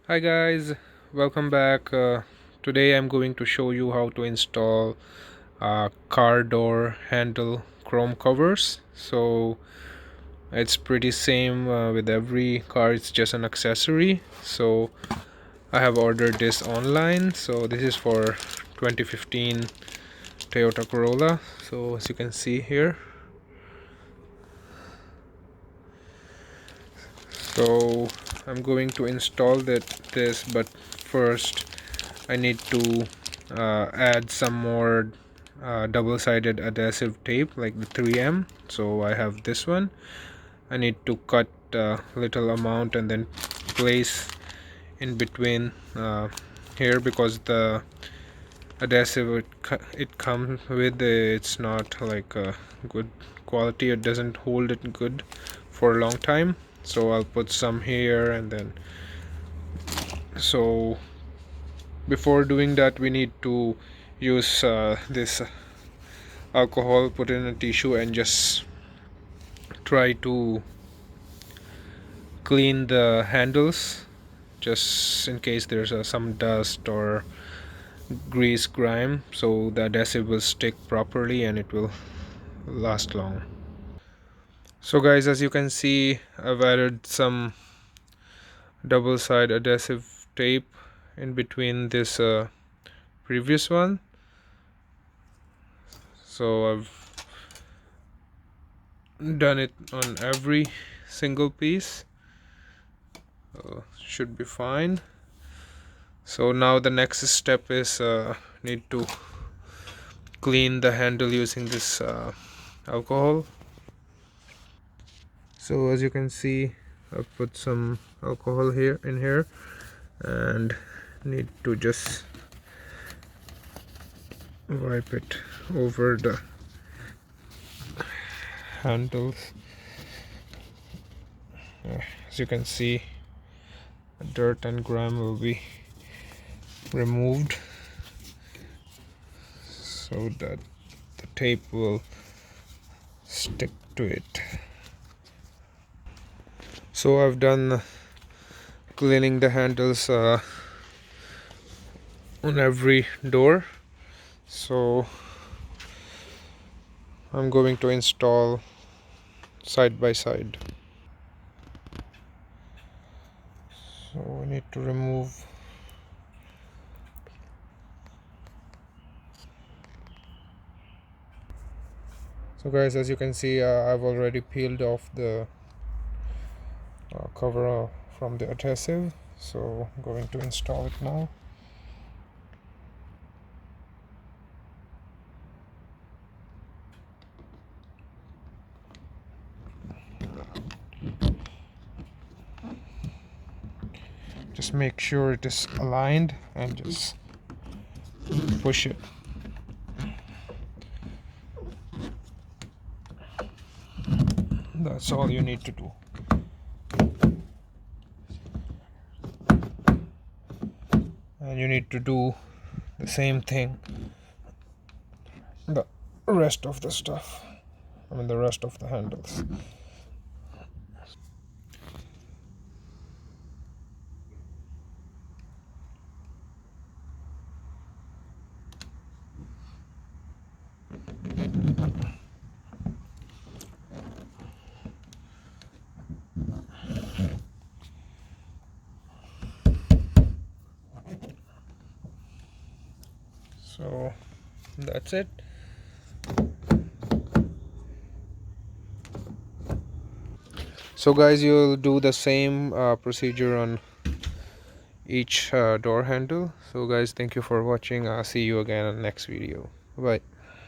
Hi guys, welcome back. Today I'm going to show you how to install car door handle chrome covers. So it's pretty same with every car, it's just an accessory. So I have ordered this online. So this is for 2015 Toyota Corolla. So as you can see here, so I'm going to install this, but first I need to add some more double-sided adhesive tape like the 3M. So I have this one. I need to cut a little amount and then place in between here, because the adhesive it comes with, it's not like a good quality. It doesn't hold it good for a long time. So I'll put some here, and then so before doing that we need to use this alcohol, put in a tissue and just try to clean the handles, just in case there's some dust or grease grime, so the adhesive will stick properly and it will last long. So guys, as you can see, I've added some double side adhesive tape in between this previous one. So I've done it on every single piece. Should be fine. So now the next step is need to clean the handle using this alcohol. So as you can see, I've put some alcohol here in here and need to just wipe it over the handles. As you can see, dirt and grime will be removed so that the tape will stick to it. So I've done cleaning the handles on every door. So I'm going to install side by side. So we need to remove so guys, as you can see, I've already peeled off the cover from the adhesive. So I'm going to install it now. Just make sure it is aligned and just push it. That's all you need to do. And you need to do the same thing the rest of the stuff. The rest of the handles. So that's it. So guys, you'll do the same procedure on each door handle. So guys, thank you for watching. I'll see you again in the next video. Bye.